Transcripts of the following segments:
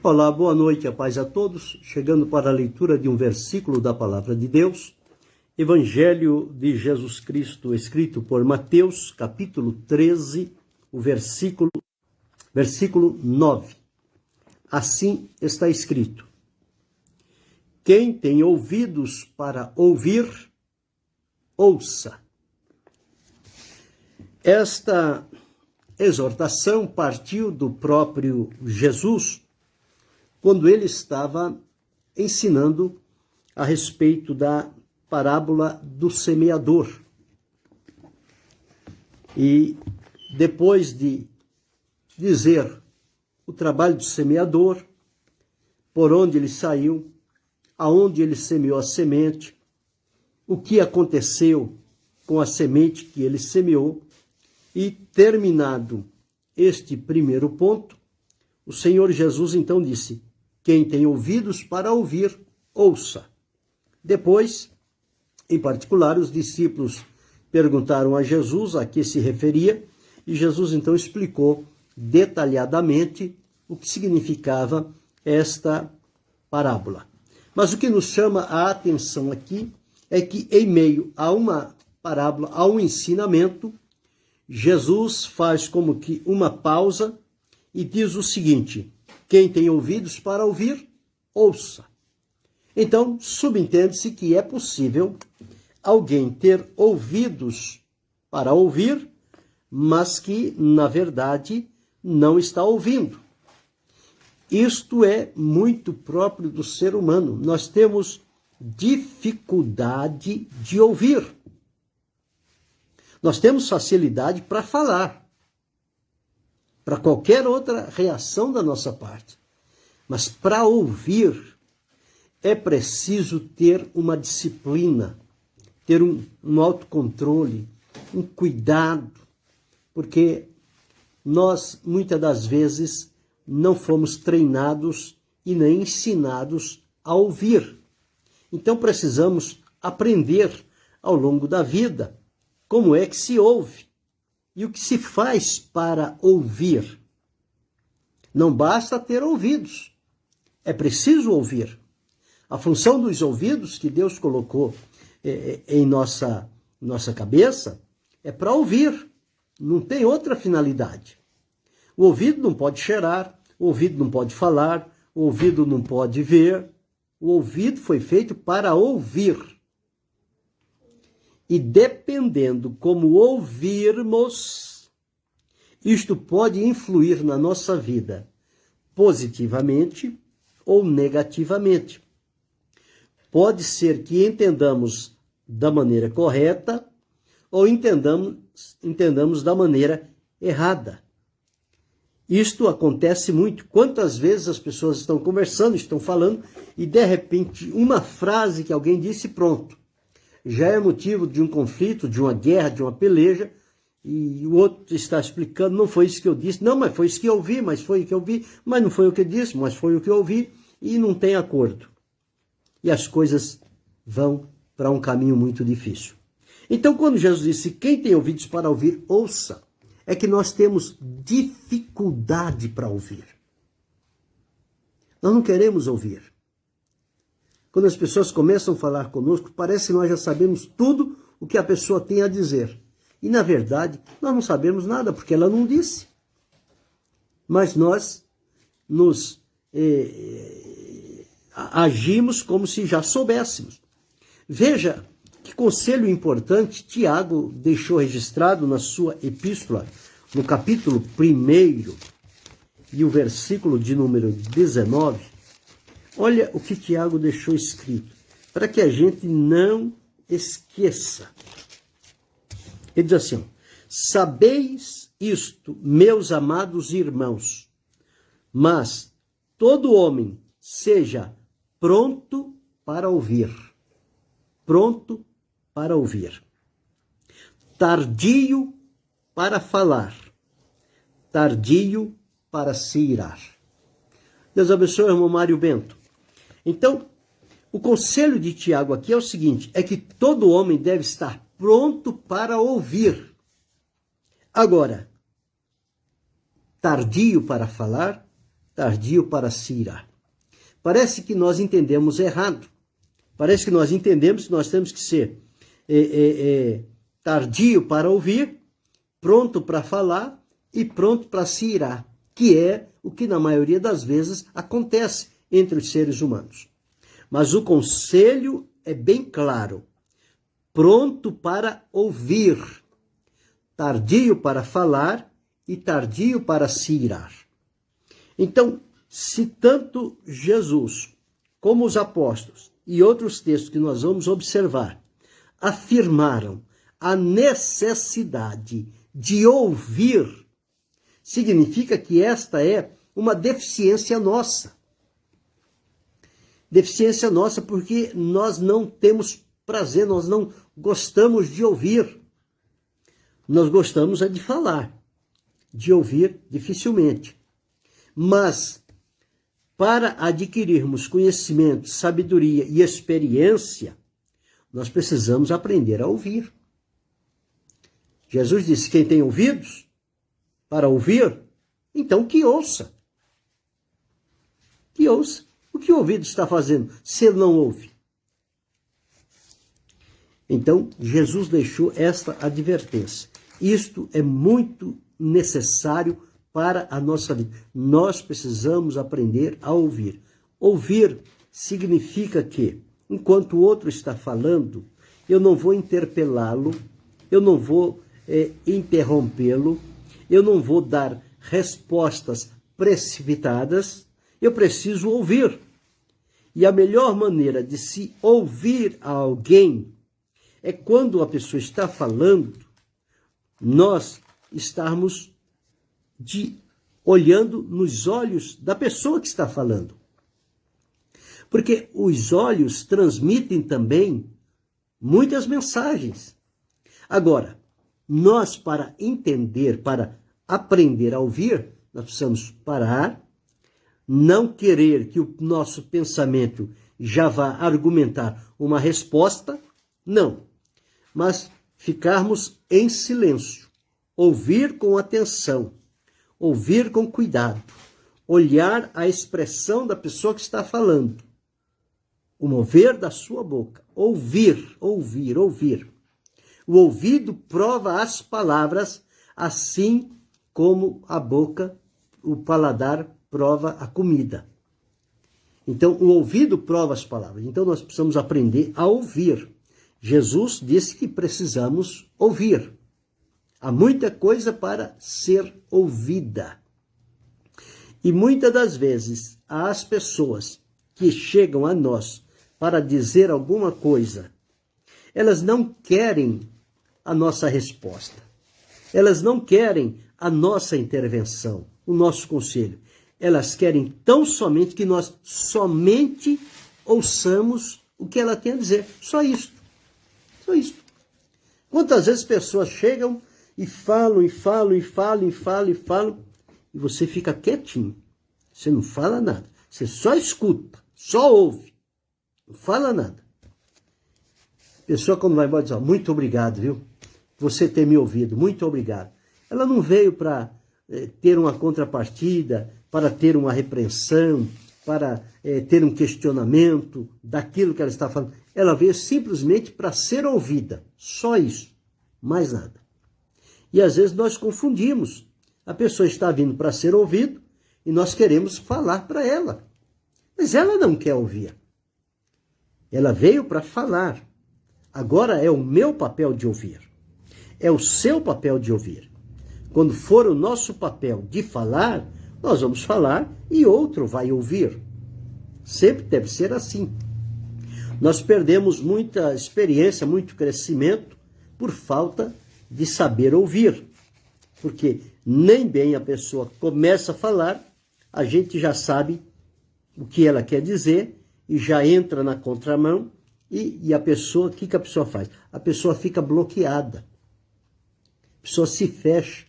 Olá, boa noite, a paz a todos. Chegando para a leitura de um versículo da Palavra de Deus, Evangelho de Jesus Cristo, escrito por Mateus, capítulo 13, o versículo 9. Assim está escrito: quem tem ouvidos para ouvir, ouça. Esta exortação partiu do próprio Jesus, quando ele estava ensinando a respeito da parábola do semeador. E depois de dizer o trabalho do semeador, por onde ele saiu, aonde ele semeou a semente, o que aconteceu com a semente que ele semeou, e terminado este primeiro ponto, o Senhor Jesus então disse: quem tem ouvidos para ouvir, ouça. Depois, em particular, os discípulos perguntaram a Jesus a que se referia, e Jesus então explicou detalhadamente o que significava esta parábola. Mas o que nos chama a atenção aqui é que, em meio a uma parábola, a um ensinamento, Jesus faz como que uma pausa e diz o seguinte: quem tem ouvidos para ouvir, ouça. Então, subentende-se que é possível alguém ter ouvidos para ouvir, mas que, na verdade, não está ouvindo. Isto é muito próprio do ser humano. Nós temos dificuldade de ouvir. Nós temos facilidade para falar, para qualquer outra reação da nossa parte. Mas para ouvir é preciso ter uma disciplina, ter um autocontrole, um cuidado, porque nós, muitas das vezes, não fomos treinados e nem ensinados a ouvir. Então precisamos aprender ao longo da vida como é que se ouve e o que se faz para ouvir. Não basta ter ouvidos, é preciso ouvir. A função dos ouvidos que Deus colocou em nossa cabeça é para ouvir, não tem outra finalidade. O ouvido não pode cheirar, o ouvido não pode falar, o ouvido não pode ver. O ouvido foi feito para ouvir. E dependendo como ouvirmos, isto pode influir na nossa vida positivamente ou negativamente. Pode ser que entendamos da maneira correta ou entendamos da maneira errada. Isto acontece muito. Quantas vezes as pessoas estão conversando, estão falando, e de repente uma frase que alguém disse, pronto, já é motivo de um conflito, de uma guerra, de uma peleja, e o outro está explicando: não foi isso que eu disse, não, mas foi isso que eu ouvi, mas foi o que eu vi, mas não foi o que eu disse, mas foi o que eu ouvi, e não tem acordo. E as coisas vão para um caminho muito difícil. Então, quando Jesus disse: quem tem ouvidos para ouvir, ouça, é que nós temos dificuldade para ouvir. Nós não queremos ouvir. Quando as pessoas começam a falar conosco, parece que nós já sabemos tudo o que a pessoa tem a dizer. E, na verdade, nós não sabemos nada, porque ela não disse. Mas nós nos agimos como se já soubéssemos. Veja que conselho importante Tiago deixou registrado na sua epístola, no capítulo 1 e o versículo de número 19. Olha o que Tiago deixou escrito, para que a gente não esqueça. Ele diz assim: sabeis isto, meus amados irmãos, mas todo homem seja pronto para ouvir, tardio para falar, tardio para se irar. Deus abençoe, irmão Mário Bento. Então, o conselho de Tiago aqui é o seguinte: é que todo homem deve estar pronto para ouvir. Agora, tardio para falar, tardio para se irar. Parece que nós entendemos errado. Parece que nós entendemos que nós temos que ser tardio para ouvir, pronto para falar e pronto para se irar, que é o que na maioria das vezes acontece entre os seres humanos. Mas o conselho é bem claro: pronto para ouvir, tardio para falar e tardio para se irar. Então, se tanto Jesus como os apóstolos e outros textos que nós vamos observar afirmaram a necessidade de ouvir, significa que esta é uma deficiência nossa. Deficiência nossa porque nós não temos prazer, nós não gostamos de ouvir. Nós gostamos é de falar, de ouvir dificilmente. Mas, para adquirirmos conhecimento, sabedoria e experiência, nós precisamos aprender a ouvir. Jesus disse: quem tem ouvidos para ouvir, então que ouça. Que ouça. O que o ouvido está fazendo se ele não ouve? Então, Jesus deixou esta advertência. Isto é muito necessário para a nossa vida. Nós precisamos aprender a ouvir. Ouvir significa que, enquanto o outro está falando, eu não vou interpelá-lo, eu não vou interrompê-lo, eu não vou dar respostas precipitadas, eu preciso ouvir. E a melhor maneira de se ouvir a alguém é quando a pessoa está falando, nós estarmos olhando nos olhos da pessoa que está falando. Porque os olhos transmitem também muitas mensagens. Agora, nós, para entender, para aprender a ouvir, nós precisamos parar, não querer que o nosso pensamento já vá argumentar uma resposta, não, mas ficarmos em silêncio, ouvir com atenção, ouvir com cuidado, olhar a expressão da pessoa que está falando, o mover da sua boca, ouvir, ouvir, ouvir. O ouvido prova as palavras, assim como a boca, o paladar prova a comida. Então, o ouvido prova as palavras. Então, nós precisamos aprender a ouvir. Jesus disse que precisamos ouvir. Há muita coisa para ser ouvida. E muitas das vezes, as pessoas que chegam a nós para dizer alguma coisa, elas não querem a nossa resposta. Elas não querem a nossa intervenção, o nosso conselho. Elas querem tão somente que nós somente ouçamos o que ela tem a dizer. Só isso. Só isso. Quantas vezes pessoas chegam e falam, e falam, e falam, e falam, e falam, e você fica quietinho. Você não fala nada. Você só escuta, só ouve. Não fala nada. A pessoa, quando vai embora, diz: muito obrigado, viu? Você ter me ouvido, muito obrigado. Ela não veio para ter uma contrapartida, para ter uma repreensão, para ter um questionamento daquilo que ela está falando. Ela veio simplesmente para ser ouvida. Só isso. Mais nada. E às vezes nós confundimos. A pessoa está vindo para ser ouvido e nós queremos falar para ela. Mas ela não quer ouvir. Ela veio para falar. Agora é o meu papel de ouvir. É o seu papel de ouvir. Quando for o nosso papel de falar, nós vamos falar e outro vai ouvir. Sempre deve ser assim. Nós perdemos muita experiência, muito crescimento por falta de saber ouvir. Porque nem bem a pessoa começa a falar, a gente já sabe o que ela quer dizer e já entra na contramão e a pessoa, o que a pessoa faz? A pessoa fica bloqueada. A pessoa se fecha.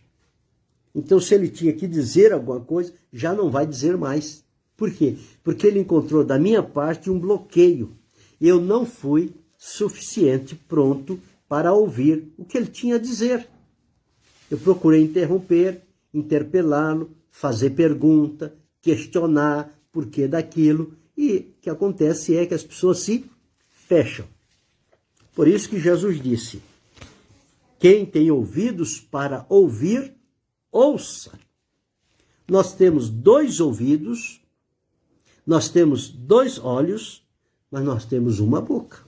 Então, se ele tinha que dizer alguma coisa, já não vai dizer mais. Por quê? Porque ele encontrou da minha parte um bloqueio. Eu não fui suficiente pronto para ouvir o que ele tinha a dizer. Eu procurei interromper, interpelá-lo, fazer pergunta, questionar porquê daquilo, e o que acontece é que as pessoas se fecham. Por isso que Jesus disse: quem tem ouvidos para ouvir, ouça. Nós temos 2 ouvidos, nós temos 2 olhos, mas nós temos uma boca.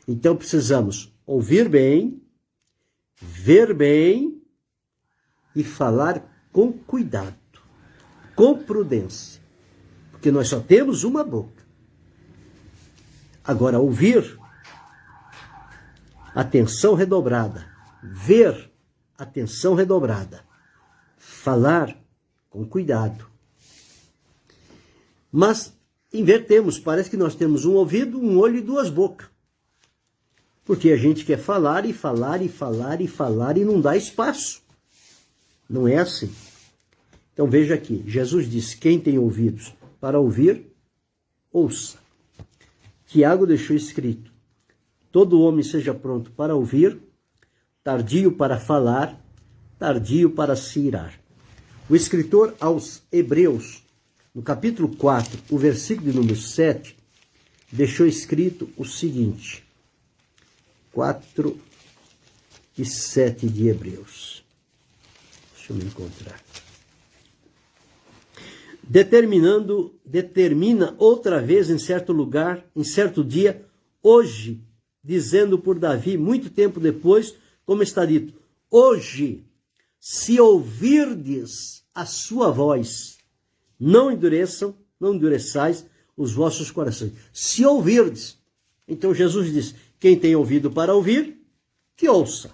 Então precisamos ouvir bem, ver bem e falar com cuidado, com prudência, porque nós só temos uma boca. Agora, ouvir, atenção redobrada, ver, atenção redobrada, falar com cuidado. Mas invertemos, parece que nós temos um ouvido, um olho e 2 bocas. Porque a gente quer falar e falar e falar e falar e não dá espaço. Não é assim. Então veja aqui, Jesus disse: quem tem ouvidos para ouvir, ouça. Tiago deixou escrito: todo homem seja pronto para ouvir, tardio para falar, tardio para se irar. O escritor aos Hebreus, no capítulo 4, o versículo de número 7, deixou escrito o seguinte: 4 e 7 de Hebreus. Deixa eu me encontrar. Determina outra vez em certo lugar, em certo dia, hoje, dizendo por Davi, muito tempo depois, como está dito: hoje, se ouvirdes a sua voz, não endureçais os vossos corações. Se ouvirdes. Então Jesus diz: quem tem ouvido para ouvir, que ouça.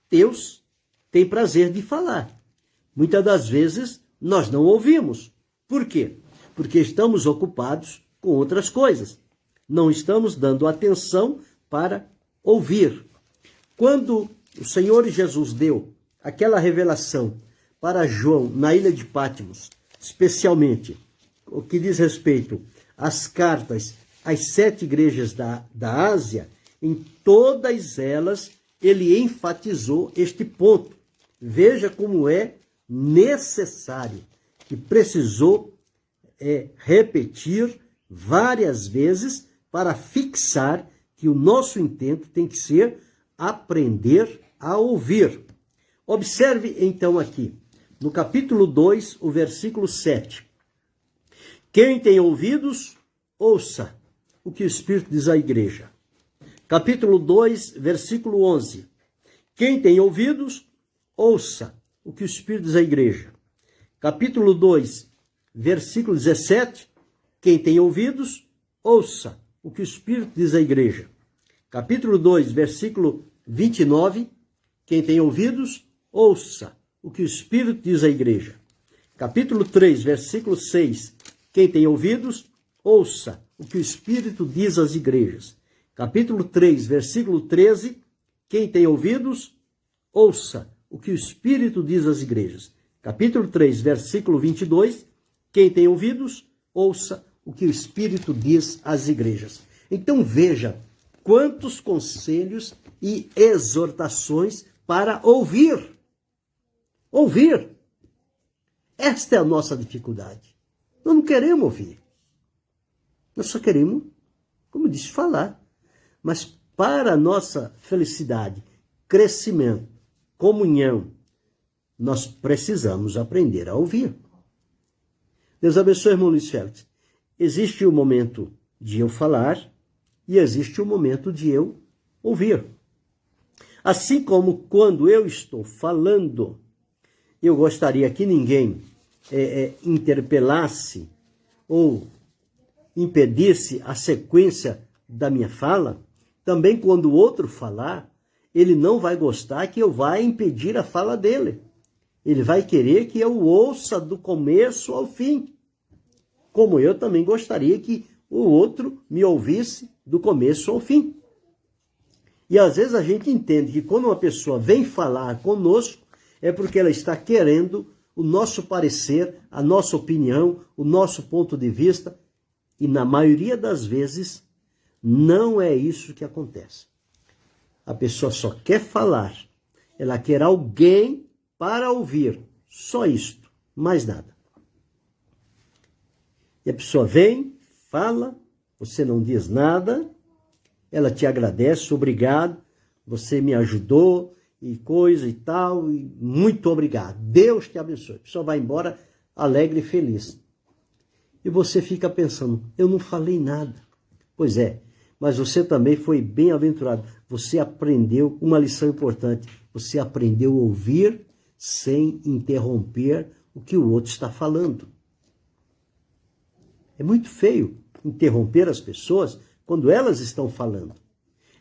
Deus tem prazer de falar. Muitas das vezes nós não ouvimos. Por quê? Porque estamos ocupados com outras coisas. Não estamos dando atenção para ouvir. Quando o Senhor Jesus deu aquela revelação para João na ilha de Patmos, especialmente o que diz respeito às cartas às 7 igrejas da Ásia, em todas elas ele enfatizou este ponto. Veja como é necessário, que precisou repetir várias vezes para fixar que o nosso intento tem que ser aprender a ouvir. Observe então aqui, no capítulo 2, o versículo 7. Quem tem ouvidos, ouça o que o Espírito diz à igreja. Capítulo 2, versículo 11. Quem tem ouvidos, ouça o que o Espírito diz à igreja. Capítulo 2, versículo 17. Quem tem ouvidos, ouça o que o Espírito diz à igreja. Capítulo 2, versículo 29. Quem tem ouvidos, ouça o que o Espírito diz à igreja. Capítulo 3, versículo 6. Quem tem ouvidos, ouça o que o Espírito diz às igrejas. Capítulo 3, versículo 13. Quem tem ouvidos, ouça o que o Espírito diz às igrejas. Capítulo 3, versículo 22. Quem tem ouvidos, ouça o que o Espírito diz às igrejas. Então veja quantos conselhos e exortações para ouvir. Ouvir. Esta é a nossa dificuldade. Nós não queremos ouvir. Nós só queremos, como disse, falar. Mas para a nossa felicidade, crescimento, comunhão, nós precisamos aprender a ouvir. Deus abençoe, irmão Luiz Félix. Existe o momento de eu falar e existe o momento de eu ouvir. Assim como quando eu estou falando, eu gostaria que ninguém interpelasse ou impedisse a sequência da minha fala, também quando o outro falar, ele não vai gostar que eu vá impedir a fala dele. Ele vai querer que eu ouça do começo ao fim. Como eu também gostaria que o outro me ouvisse do começo ao fim. E às vezes a gente entende que quando uma pessoa vem falar conosco, é porque ela está querendo o nosso parecer, a nossa opinião, o nosso ponto de vista. E na maioria das vezes, não é isso que acontece. A pessoa só quer falar. Ela quer alguém para ouvir. Só isto, mais nada. E a pessoa vem, fala, você não diz nada, ela te agradece, obrigado, você me ajudou, e coisa e tal, e muito obrigado. Deus te abençoe. A pessoa vai embora alegre e feliz. E você fica pensando, eu não falei nada. Pois é, mas você também foi bem-aventurado. Você aprendeu uma lição importante. Você aprendeu a ouvir sem interromper o que o outro está falando. É muito feio interromper as pessoas quando elas estão falando.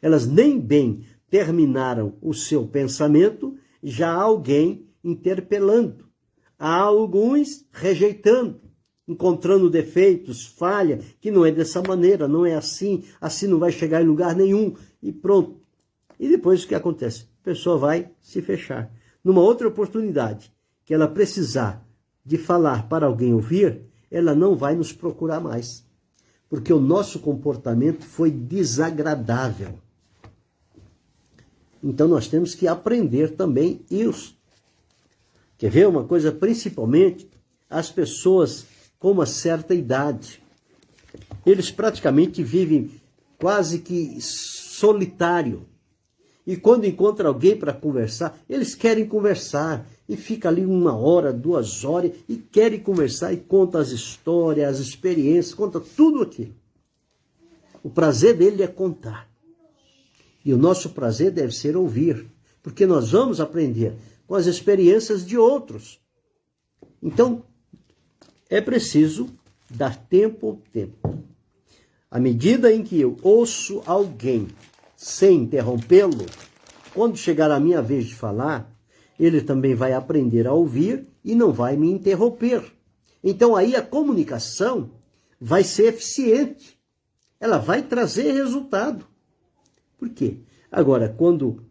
Elas nem bem terminaram o seu pensamento, já há alguém interpelando. Há alguns rejeitando, encontrando defeitos, falha, que não é dessa maneira, não é assim, assim não vai chegar em lugar nenhum, e pronto. E depois o que acontece? A pessoa vai se fechar. Numa outra oportunidade, que ela precisar de falar para alguém ouvir, ela não vai nos procurar mais. Porque o nosso comportamento foi desagradável. Então nós temos que aprender também isso. Quer ver uma coisa? Principalmente as pessoas com uma certa idade. Eles praticamente vivem quase que solitário. E quando encontra alguém para conversar, eles querem conversar. E fica ali 1 hora, 2 horas, e querem conversar e conta as histórias, as experiências, conta tudo aquilo. O prazer dele é contar. E o nosso prazer deve ser ouvir, porque nós vamos aprender com as experiências de outros. Então, é preciso dar tempo ao tempo. À medida em que eu ouço alguém sem interrompê-lo, quando chegar a minha vez de falar, ele também vai aprender a ouvir e não vai me interromper. Então, aí a comunicação vai ser eficiente. Ela vai trazer resultado. Por quê? Agora, quando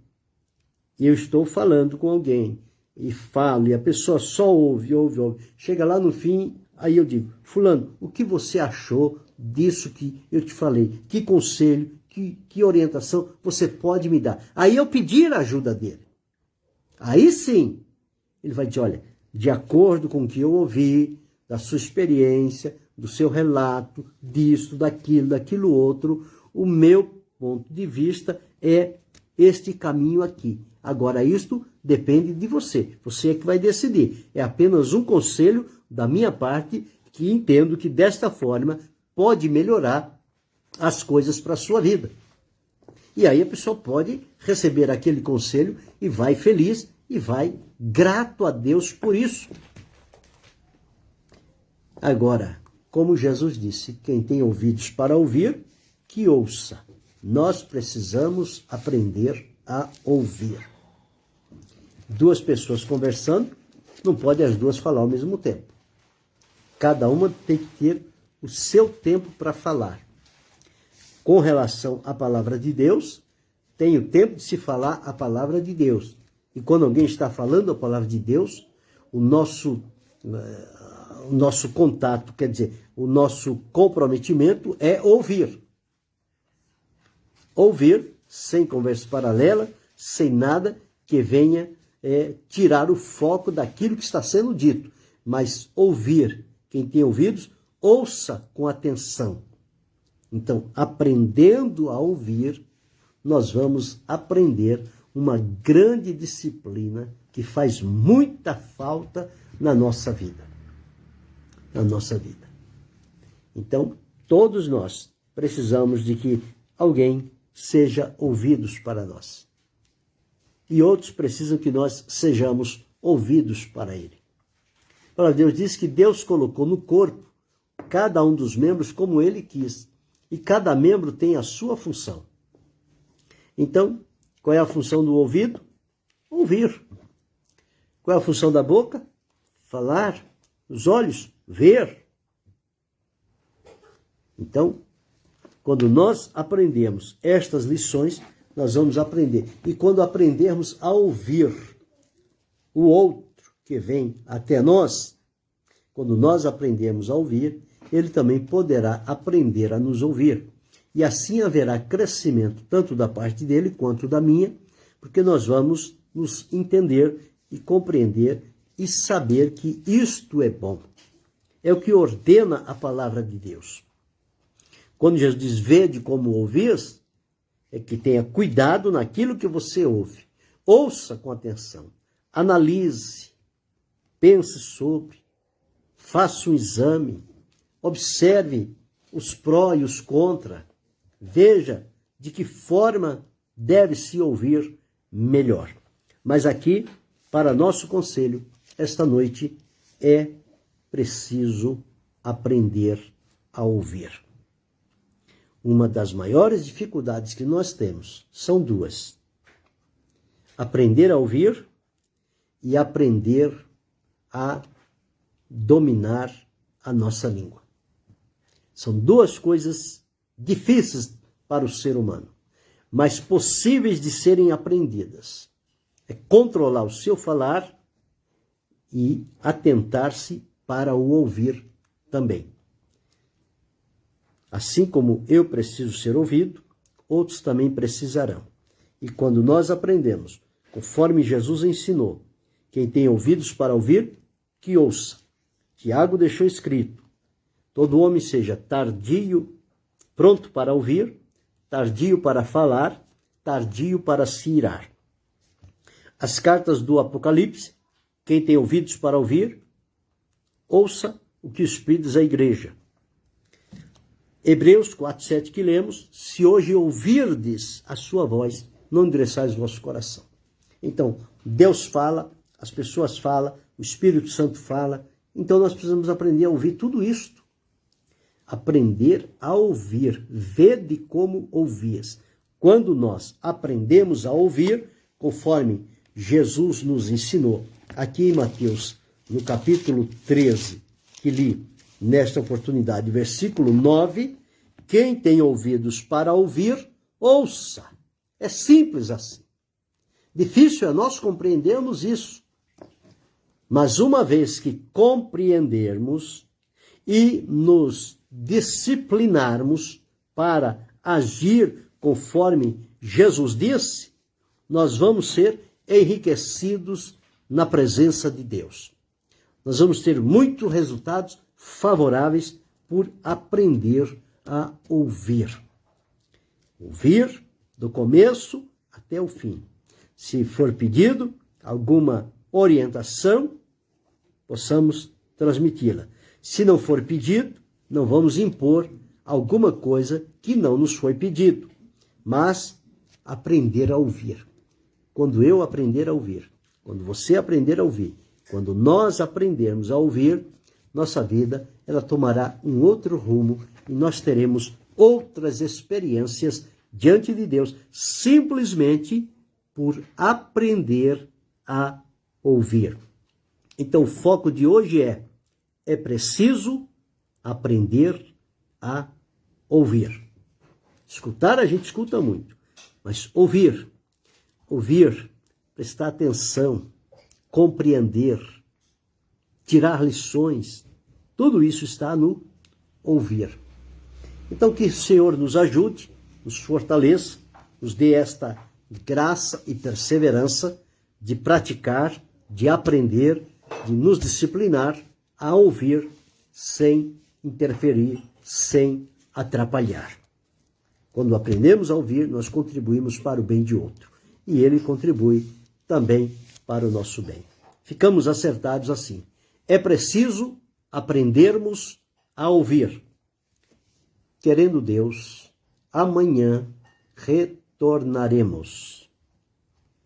eu estou falando com alguém e falo e a pessoa só ouve, chega lá no fim, aí eu digo, fulano, o que você achou disso que eu te falei? Que conselho, que orientação você pode me dar? Aí eu pedir a ajuda dele. Aí sim, ele vai dizer, olha, de acordo com o que eu ouvi, da sua experiência, do seu relato, disso, daquilo outro, o meu ponto de vista é este caminho aqui. Agora, isto depende de você. Você é que vai decidir. É apenas um conselho da minha parte que entendo que desta forma pode melhorar as coisas para a sua vida. E aí a pessoa pode receber aquele conselho e vai feliz e vai grato a Deus por isso. Agora, como Jesus disse, quem tem ouvidos para ouvir, que ouça. Nós precisamos aprender a ouvir. 2 pessoas conversando, não pode as 2 falar ao mesmo tempo. Cada uma tem que ter o seu tempo para falar. Com relação à palavra de Deus, tem o tempo de se falar a palavra de Deus. E quando alguém está falando a palavra de Deus, o nosso contato, quer dizer, o nosso comprometimento é ouvir. Ouvir, sem conversa paralela, sem nada que venha tirar o foco daquilo que está sendo dito. Mas ouvir, quem tem ouvidos, ouça com atenção. Então, aprendendo a ouvir, nós vamos aprender uma grande disciplina que faz muita falta na nossa vida. Na nossa vida. Então, todos nós precisamos de que alguém seja ouvidos para nós. E outros precisam que nós sejamos ouvidos para ele. A palavra de Deus diz que Deus colocou no corpo cada um dos membros como ele quis. E cada membro tem a sua função. Então, qual é a função do ouvido? Ouvir. Qual é a função da boca? Falar. Os olhos? Ver. Então, quando nós aprendemos estas lições, nós vamos aprender. E quando aprendermos a ouvir o outro que vem até nós, quando nós aprendemos a ouvir, ele também poderá aprender a nos ouvir. E assim haverá crescimento, tanto da parte dele quanto da minha, porque nós vamos nos entender e compreender e saber que isto é bom. é o que ordena a palavra de Deus. Quando Jesus diz, vede como ouvis, é que tenha cuidado naquilo que você ouve. Ouça com atenção, analise, pense sobre, faça um exame, observe os pró e os contra, veja de que forma deve se ouvir melhor. Mas aqui, para nosso conselho, esta noite, é preciso aprender a ouvir. Uma das maiores dificuldades que nós temos são duas. Aprender a ouvir e aprender a dominar a nossa língua. São duas coisas difíceis para o ser humano, mas possíveis de serem aprendidas. É controlar o seu falar e atentar-se para o ouvir também. Assim como eu preciso ser ouvido, outros também precisarão. E quando nós aprendemos, conforme Jesus ensinou, quem tem ouvidos para ouvir, que ouça. Tiago deixou escrito, todo homem seja tardio, pronto para ouvir, tardio para falar, tardio para se irar. As cartas do Apocalipse, quem tem ouvidos para ouvir, ouça o que o Espírito diz à igreja. Hebreus 4:7 que lemos, se hoje ouvirdes a sua voz, não endureçais o vosso coração. Então, Deus fala, as pessoas falam, o Espírito Santo fala, então nós precisamos aprender a ouvir tudo isto. Aprender a ouvir, vede como ouvis. Quando nós aprendemos a ouvir, conforme Jesus nos ensinou, aqui em Mateus, no capítulo 13, que li nesta oportunidade, versículo 9, quem tem ouvidos para ouvir, ouça. É simples assim. Difícil é nós compreendermos isso. Mas uma vez que compreendermos e nos disciplinarmos para agir conforme Jesus disse, nós vamos ser enriquecidos na presença de Deus. Nós vamos ter muitos resultados favoráveis por aprender a ouvir. Ouvir do começo até o fim. Se for pedido alguma orientação, possamos transmiti-la. Se não for pedido, não vamos impor alguma coisa que não nos foi pedido, mas aprender a ouvir. Quando eu aprender a ouvir, quando você aprender a ouvir, quando nós aprendermos a ouvir, nossa vida ela tomará um outro rumo e nós teremos outras experiências diante de Deus, simplesmente por aprender a ouvir. Então, o foco de hoje é preciso aprender a ouvir. Escutar a gente escuta muito, mas ouvir, prestar atenção, compreender, tirar lições, tudo isso está no ouvir. Então, que o Senhor nos ajude, nos fortaleça, nos dê esta graça e perseverança de praticar, de aprender, de nos disciplinar a ouvir sem interferir, sem atrapalhar. Quando aprendemos a ouvir, nós contribuímos para o bem de outro. E ele contribui também para o nosso bem. Ficamos acertados assim. É preciso aprendermos a ouvir. Querendo Deus, amanhã retornaremos.